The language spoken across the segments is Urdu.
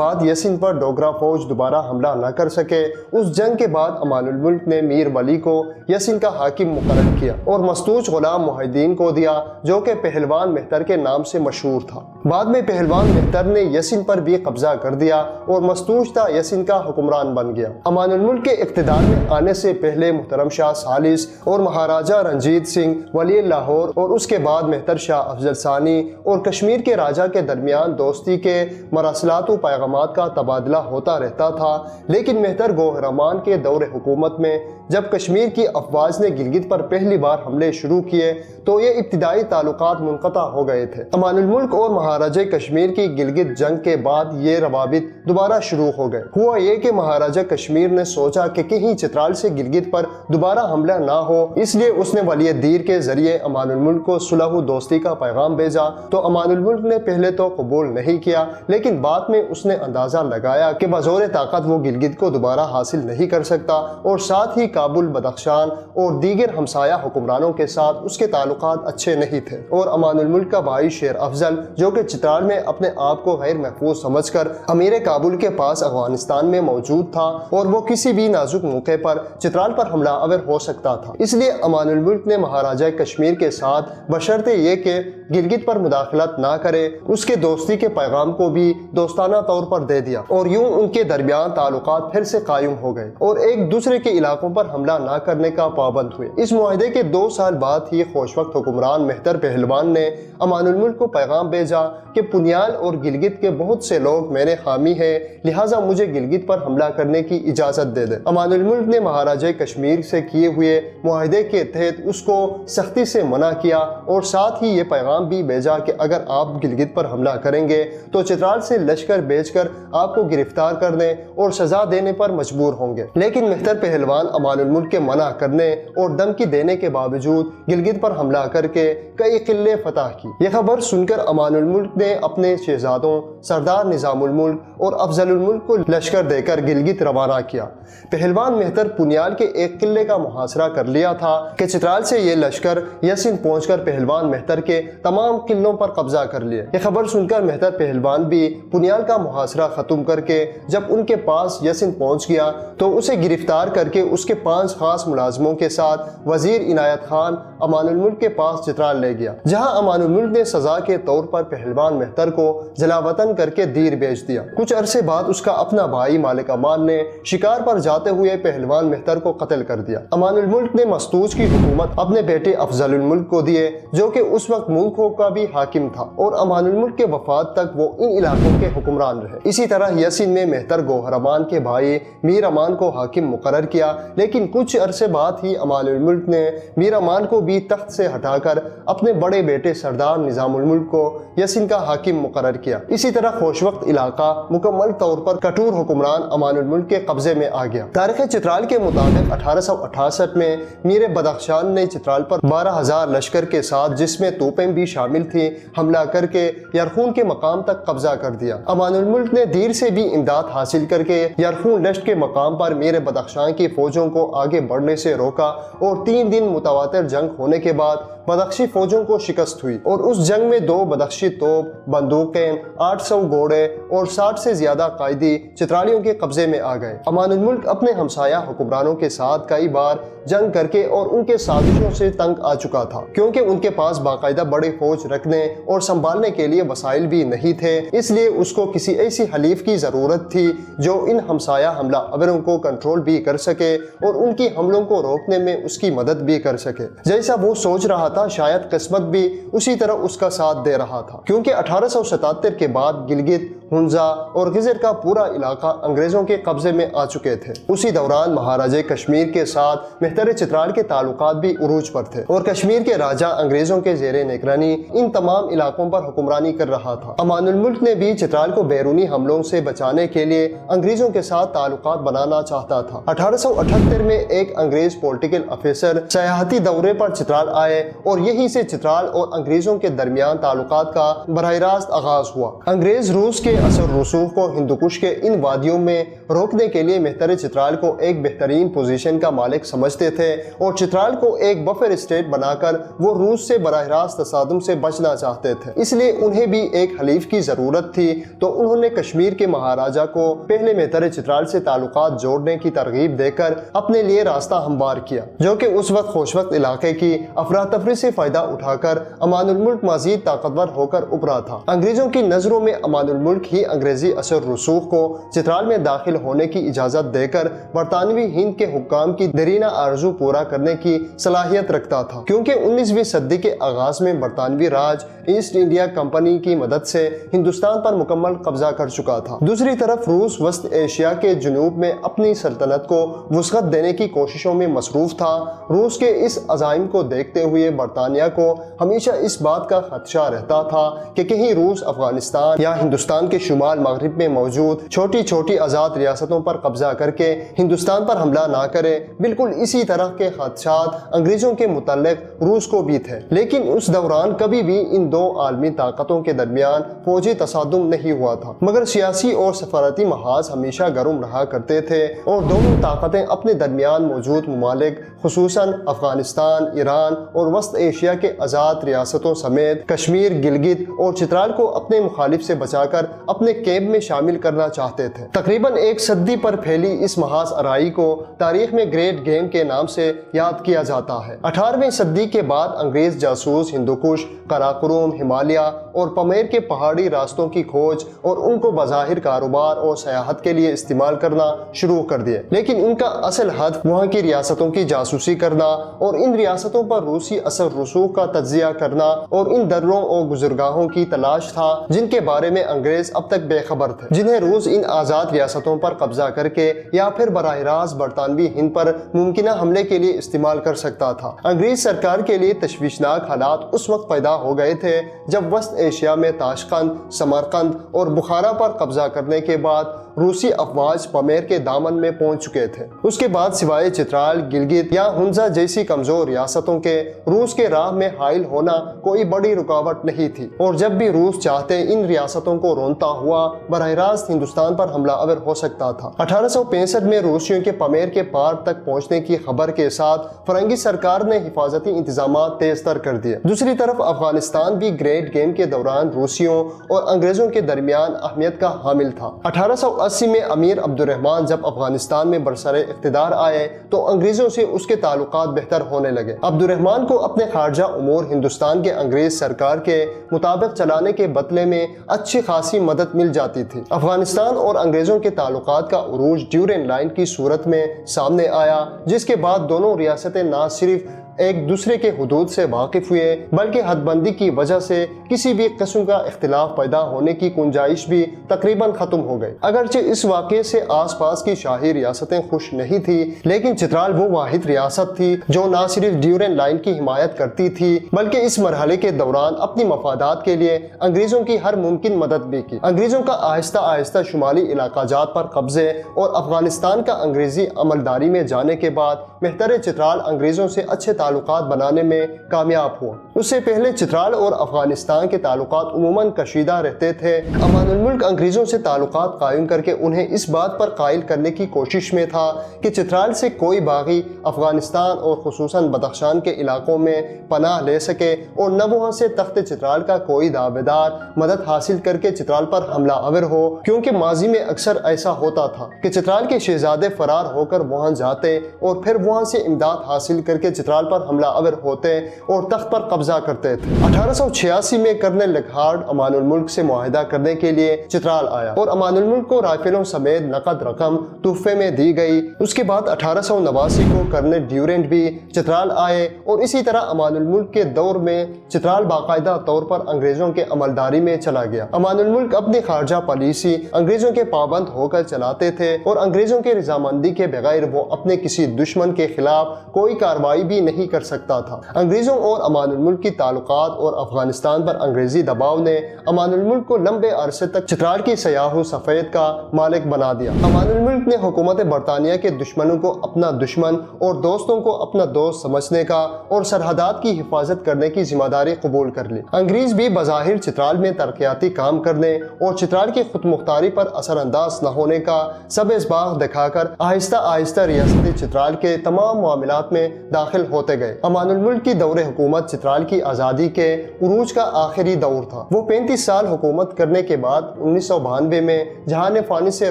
بعد یسن پر ڈوگرا فوج دوبارہ حملہ نہ کر سکے، اس جنگ کے بعد امان الملک نے میر ولی کو یسن کا حاکم مقرر کیا اور مستوج غلام محی الدین کو دیا، جو کہ پہلوان مہتر کے نام سے مشہور تھا۔ بعد میں پہلوان مہتر نے یسن پر بھی قبضہ کر دیا اور مستوج تا یسن کا حکمران بن گیا۔ امان الملک کے اقتدار میں آنے سے پہلے محترم شاہ ثالث اور مہاراجہ رنجیت سنگھ ولی لاہور اور اس کے بعد مہتر شاہ افضل ثانی اور کشمیر کے راجہ کے درمیان دوستی کے مراسلات و پیغامات کا تبادلہ ہوتا رہتا تھا، لیکن مہتر گوہرمان کے دور حکومت میں جب کشمیر کی افواج نے گلگت پر پہلی بار حملے شروع کیے تو یہ ابتدائی تعلقات منقطع ہو گئے تھے۔ امان الملک اور مہاراجہ کشمیر کی گلگت جنگ کے بعد یہ روابط دوبارہ شروع ہو گئے۔ ہوا یہ کہ مہاراجہ کشمیر نے سوچا کہ کہیں چترال سے گلگت پر دوبارہ حملہ نہ ہو، اس لیے اس نے ولی الدین کے ذریعے امان الملک کو صلح و دوستی کا پیغام بھیجا، تو امان الملک نے پہلے تو قبول نہیں کیا، لیکن بعد میں اس نے اندازہ لگایا کہ بزور طاقت وہ گلگت کو دوبارہ حاصل نہیں کر سکتا، اور ساتھ ہی کابل، بدخشان اور دیگر ہمسایہ حکمرانوں کے ساتھ اس کے تعلقات اچھے نہیں تھے، اور امان الملک کا بھائی شیر افضل جو کہ چترال میں اپنے آپ کو غیر محفوظ سمجھ کر امیر کابل کے پاس افغانستان میں موجود تھا، اور وہ کسی بھی نازک موقع پر چترال پر حملہ آور ہو سکتا تھا، اس لیے امان الملک نے مہاراجہ کشمیر کے ساتھ بشرط یہ کہ گلگت پر مداخلت نہ کرے، اس کے دوستی کے پیغام کو بھی دوستانہ طور پر دے دیا، اور یوں ان کے درمیان تعلقات پھر سے قائم ہو گئے اور ایک دوسرے کے علاقوں پر حملہ نہ کرنے کا پابند ہوئے۔ اس معاہدے کے 2 سال بعد ہی خوش وقت حکمران مہتر پہلوان نے امان الملک کو پیغام بھیجا کہ پنیال اور گلگت کے بہت سے لوگ میرے حامی ہیں، لہٰذا مجھے گلگت پر حملہ کرنے کی اجازت دے دے۔ امان الملک نے مہاراجہ کشمیر سے کیے ہوئے معاہدے کے تحت اس کو سختی سے منع کیا، اور ساتھ ہی یہ پیغام بھی بھیجا کہ اگر آپ گلگت پر حملہ کریں گے تو چترال سے لشکر بھیج کر آپ کو گرفتار کرنے اور سزا دینے پر مجبور ہوں گے، لیکن مہتر پہلوان امان الملک کے منع کرنے اور دھمکی دینے کے باوجود گلگت پر حملہ کر کے کئی قلعے فتح کی۔ یہ خبر سن کر امان الملک نے اپنے شہزادوں سردار نظام الملک اور افضل الملک کو لشکر دے کر گلگت روانہ کیا۔ پہلوان مہتر پنیال کے ایک قلعے کا محاصرہ کر لیا تھا کہ چترال سے یہ لشکر یسن پہنچ کر پہلوان مہتر کے تمام قلعوں پر قبضہ کر لیے۔ یہ خبر سن کر مہتر پہلوان بھی پنیال کا محاصرہ ختم کر کے جب ان کے پاس یسن پہنچ گیا تو اسے گرفتار کر کے اس کے 5 خاص ملازموں کے ساتھ وزیر عنایت خان امان الملک کے پاس چترال لے گیا، جہاں امان الملک نے سزا کے طور پر پہلوان مہتر کو جلا وطن کر کے دیر بھیج دیا۔ کچھ عرصے بعد اس کا اپنا بھائی مالک امان نے شکار پر جاتے ہوئے پہلوان مہتر کو قتل کر دیا۔ امان الملک نے مستوج کی حکومت اپنے بیٹے افضل الملک کو دیے، جو کہ اس وقت ملکوں کا بھی حاکم تھا، اور امان الملک کے وفات تک وہ ان علاقوں کے حکمران رہے۔ اسی طرح یسن میں مہتر گوہرمان کے بھائی میر امان کو حاکم مقرر کیا، لیکن کچھ عرصے بعد ہی امان الملک نے میر امان کو بھی تخت سے ہٹا کر اپنے بڑے بیٹے سردار نظام الملک کو یسن کا حاکم مقرر کیا۔ اسی طرح خوش وقت علاقہ مکمل طور پر کٹور حکمران امان الملک کے قبضے میں آ گیا۔ تاریخ چترال کے مطابق 1868 میں میر بدخشان نے چترال پر 12,000 لشکر کے ساتھ، جس میں توپیں بھی شامل تھیں، حملہ کر کے یرخون کے مقام تک قبضہ کر دیا۔ امان الملک نے دیر سے بھی امداد حاصل کر کے یرخون دشت کے مقام پر میر بدخشان کی فوجوں کو آگے بڑھنے سے روکا، اور 3 دن متواتر جنگ ہونے کے بعد بدخشی فوجوں کو شکست ہوئی، اور اس جنگ میں 2 بدخشی توپ، بندوقیں، 800 گھوڑے اور 60 سے زیادہ قائدی چترالیوں کے قبضے میں آ گئے۔ امان الملک اپنے ہمسایہ حکمرانوں کے ساتھ کئی بار جنگ کر کے اور ان کے سازشوں سے تنگ آ چکا تھا، کیونکہ ان کے پاس باقاعدہ بڑے فوج رکھنے اور سنبھالنے کے لیے وسائل بھی نہیں تھے، اس لیے اس کو کسی ایسی حلیف کی ضرورت تھی جو ان ہمسایہ حملہ آوروں کو کنٹرول بھی کر سکے اور ان کی حملوں کو روکنے میں اس کی مدد بھی کر سکے۔ جیسا وہ سوچ رہا تھا، شاید قسمت بھی اسی طرح اس کا ساتھ دے رہا تھا، کیونکہ 1877 کے بعد گلگت، ہنزا اور غزر کا پورا علاقہ انگریزوں کے قبضے میں آ چکے تھے۔ اسی دوران مہاراجہ کشمیر کے ساتھ مہتر چترال کے تعلقات بھی عروج پر تھے، اور کشمیر کے راجہ انگریزوں کے زیر نگرانی ان تمام علاقوں پر حکمرانی کر رہا تھا۔ امان الملک نے بھی چترال کو بیرونی حملوں سے بچانے کے لیے انگریزوں کے ساتھ تعلقات بنانا چاہتا تھا۔ 1878 میں ایک انگریز پولیٹیکل افیسر سیاحتی دورے پر چترال آئے اور یہیں سے چترال اور انگریزوں کے درمیان تعلقات کا براہ راست آغاز ہوا۔ انگریز روس کے اثر رسوخ کو ہندو کش کے ان وادیوں میں روکنے کے لیے مہتر چترال کو ایک بہترین پوزیشن کا مالک سمجھتے تھے اور چترال کو ایک بفر اسٹیٹ بنا کر وہ روس سے براہ راست تصادم سے بچنا چاہتے تھے، اس لیے انہیں بھی ایک حلیف کی ضرورت تھی۔ تو انہوں نے کشمیر کے مہاراجہ کو پہلے مہتر چترال سے تعلقات جوڑنے کی ترغیب دے کر اپنے لیے راستہ ہموار کیا، جو کہ اس وقت خوشوقت علاقے کی افراتفری سے فائدہ اٹھا کر امان الملک مزید طاقتور ہو کر ابھرا تھا۔ انگریزوں کی نظروں میں امان الملک ہی انگریزی اثر رسوخ کو چترال میں داخل ہونے کی اجازت دے کر برطانوی ہند کے حکام کی دیرینہ آرزو پورا کرنے کی صلاحیت رکھتا تھا، کیونکہ 19ویں صدی کے آغاز میں برطانوی راج ایسٹ انڈیا کمپنی کی مدد سے ہندوستان پر مکمل قبضہ کر چکا تھا۔ دوسری طرف روس وسط ایشیا کے جنوب میں اپنی سلطنت کو وسعت دینے کی کوششوں میں مصروف تھا۔ روس کے اس عزائم کو دیکھتے ہوئے برطانیہ کو ہمیشہ اس بات کا خدشہ رہتا تھا کہ کہیں روس افغانستان یا ہندوستان کے شمال مغرب میں موجود چھوٹی چھوٹی آزاد ریاستوں پر قبضہ کر کے ہندوستان پر حملہ نہ کرے۔ بالکل اسی طرح کے خدشات انگریزوں کے متعلق روس کو بھی تھے، لیکن اس دوران کبھی بھی ان دو عالمی طاقتوں کے درمیان فوجی تصادم نہیں ہوا تھا، مگر سیاسی اور سفارتی محاذ ہمیشہ گرم رہا کرتے تھے اور دونوں طاقتیں اپنے درمیان موجود ممالک خصوصاً افغانستان، ایران اور وسط ایشیا کے آزاد ریاستوں سمیت کشمیر، گلگت اور چترال کو اپنے مخالف سے بچا کر اپنے کیمپ میں شامل کرنا چاہتے تھے۔ تقریباً ایک صدی پر پھیلی اس محاذ آرائی کو تاریخ میں گریٹ گیم کے نام سے یاد کیا جاتا ہے۔ 18ویں صدی کے بعد انگریز جاسوس ہندوکش، قراقرم، ہمالیہ اور پامیر کے پہاڑی راستوں کی کھوج اور ان کو بظاہر کاروبار اور سیاحت کے لیے استعمال کرنا شروع کر دیے، لیکن ان کا اصل ہدف وہاں کی ریاستوں کی جاسوسی کرنا اور ان ریاستوں پر روسی اثر رسوخ کا تجزیہ کرنا اور ان دروں اور گزرگاہوں کی تلاش تھا جن کے بارے میں انگریز اب تک بے خبر تھے، جنہیں روس ان آزاد ریاستوں پر قبضہ کر کے یا پھر براہ راست برطانوی ہند پر ممکنہ حملے کے لیے استعمال کر سکتا تھا۔ انگریز سرکار کے لیے تشویشناک حالات اس وقت پیدا ہو گئے تھے جب وسط ایشیا میں تاشقند، سمرقند اور بخارا پر قبضہ کرنے کے بعد روسی افواج پامیر کے دامن میں پہنچ چکے تھے۔ اس کے بعد سوائے چترال، گلگت یا ہنزا جیسی کمزور ریاستوں کے روس کے راہ میں حائل ہونا کوئی بڑی رکاوٹ نہیں تھی، اور جب بھی روس چاہتے ان ریاستوں کو رونتا ہوا براہ راست ہندوستان پر حملہ آور ہو سکتا تھا۔ 1865 میں روسیوں کے پامیر کے پار تک پہنچنے کی خبر کے ساتھ فرنگی سرکار نے حفاظتی انتظامات تیز تر کر دیے۔ دوسری طرف افغانستان بھی گریٹ گیم کے دوران روسیوں اور انگریزوں کے درمیان اہمیت کا حامل تھا۔ 1880 میں امیر عبد الرحمن جب افغانستان میں برسر اقتدار آئے تو انگریزوں سے اس کے تعلقات بہتر ہونے لگے۔ عبد الرحمن کو اپنے خارجہ امور ہندوستان کے انگریز سرکار کے مطابق چلانے کے بدلے میں اچھی خاصی مدد مل جاتی تھی۔ افغانستان اور انگریزوں کے تعلقات کا عروج ڈیورنڈ لائن کی صورت میں سامنے آیا، جس کے بعد دونوں ریاستیں نہ صرف ایک دوسرے کے حدود سے واقف ہوئے بلکہ حد بندی کی وجہ سے کسی بھی قسم کا اختلاف پیدا ہونے کی گنجائش بھی تقریباً ختم ہو گئی۔ اگرچہ اس واقعے سے آس پاس کی شاہی ریاستیں خوش نہیں تھی، لیکن چترال وہ واحد ریاست تھی جو نہ صرف ڈیورنڈ لائن کی حمایت کرتی تھی بلکہ اس مرحلے کے دوران اپنی مفادات کے لیے انگریزوں کی ہر ممکن مدد بھی کی۔ انگریزوں کا آہستہ آہستہ شمالی علاقہ جات پر قبضے اور افغانستان کا انگریزی عملداری میں جانے کے بعد مہتر چترال انگریزوں سے اچھے تعلقات بنانے میں کامیاب ہوا۔ اس سے پہلے چترال اور افغانستان کے تعلقات عموماً کشیدہ رہتے تھے۔ امان الملک انگریزوں سے تعلقات قائم کر کے انہیں اس بات پر قائل کرنے کی کوشش میں تھا کہ چترال سے کوئی باغی افغانستان اور خصوصاً بدخشان کے علاقوں میں پناہ لے سکے اور نہ وہاں سے تخت چترال کا کوئی دعویدار مدد حاصل کر کے چترال پر حملہ آور ہو، کیونکہ ماضی میں اکثر ایسا ہوتا تھا کہ چترال کے شہزادے فرار ہو کر وہاں جاتے اور پھر وہاں سے امداد حاصل کر کے چترال پر حملہ آور ہوتے اور تخت پر قبضہ کرتے تھے۔ 1886 میں کرنل لیکہارڈ امان الملک سے معاہدہ کرنے کے لیے چترال آیا اور امان الملک کو رائفلوں سمیت نقد رقم تحفے میں دی گئی۔ اس کے بعد 1889 کو کرنل ڈیورنڈ بھی چترال آئے اور اسی طرح امان الملک کے دور میں چترال باقاعدہ طور پر انگریزوں کے عملداری میں چلا گیا۔ امان الملک اپنی خارجہ پالیسی انگریزوں کے پابند ہو کر چلاتے تھے اور انگریزوں کے رضامندی کے بغیر وہ اپنے کسی دشمن کے خلاف کوئی کارروائی بھی نہیں نہیں کر سکتا تھا۔ انگریزوں اور امان الملک کی تعلقات اور افغانستان پر انگریزی دباؤ نے امان الملک کو لمبے عرصے تک چترال کی سیاہ و سفید کا مالک بنا دیا۔ امان الملک نے حکومت برطانیہ کے دشمنوں کو اپنا دشمن اور دوستوں کو اپنا دوست سمجھنے کا اور سرحدات کی حفاظت کرنے کی ذمہ داری قبول کر لی۔ انگریز بھی بظاہر چترال میں ترقیاتی کام کرنے اور چترال کی خود مختاری پر اثر انداز نہ ہونے کا سبز باغ دکھا کر آہستہ آہستہ ریاستی چترال کے تمام معاملات میں داخل ہوتے گئے۔ امان الملک کی دور حکومت چترال کی آزادی کے عروج کا آخری دور تھا۔ وہ 35 سال حکومت کرنے کے بعد 1992 میں جہان فانی سے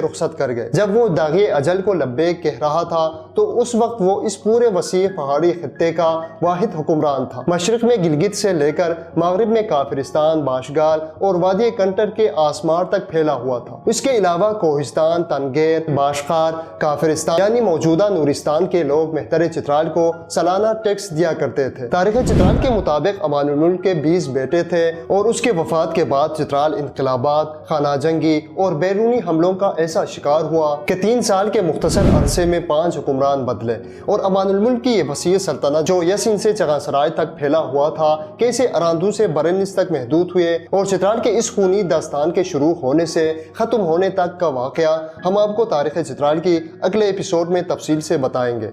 رخصت کر گئے۔ جب وہ داغی اجل کو لبیک کہہ رہا تھا تو اس وقت وہ اس پورے وسیع پہاڑی خطے کا واحد حکمران تھا۔ مشرق میں گلگت سے لے کر مغرب میں کافرستان، باشگال اور وادی کنٹر کے آسمار تک پھیلا ہوا تھا۔ اس کے علاوہ کوہستان، تنگیر، باشقار، کافرستان یعنی موجودہ نورستان کے لوگ مہتر چترال کو سالانہ ٹیکس دیا کرتے تھے۔ تاریخ چترال کے مطابق امان الملک کے 20 بیٹے تھے اور اس کے وفات کے بعد چترال انقلابات، خانہ جنگی اور بیرونی حملوں کا ایسا شکار ہوا کہ 3 سال کے مختصر عرصے میں 5 حکمران بدلے اور امان الملک کی یہ وسیع سلطنت جو یسین سے چگا سرائے تک پھیلا ہوا تھا کیسے اراندو سے برنس تک محدود ہوئے اور چترال کے اس خونی داستان کے شروع ہونے سے ختم ہونے تک کا واقعہ ہم آپ کو تاریخ چترال کی اگلے ایپیسوڈ میں تفصیل سے بتائیں گے۔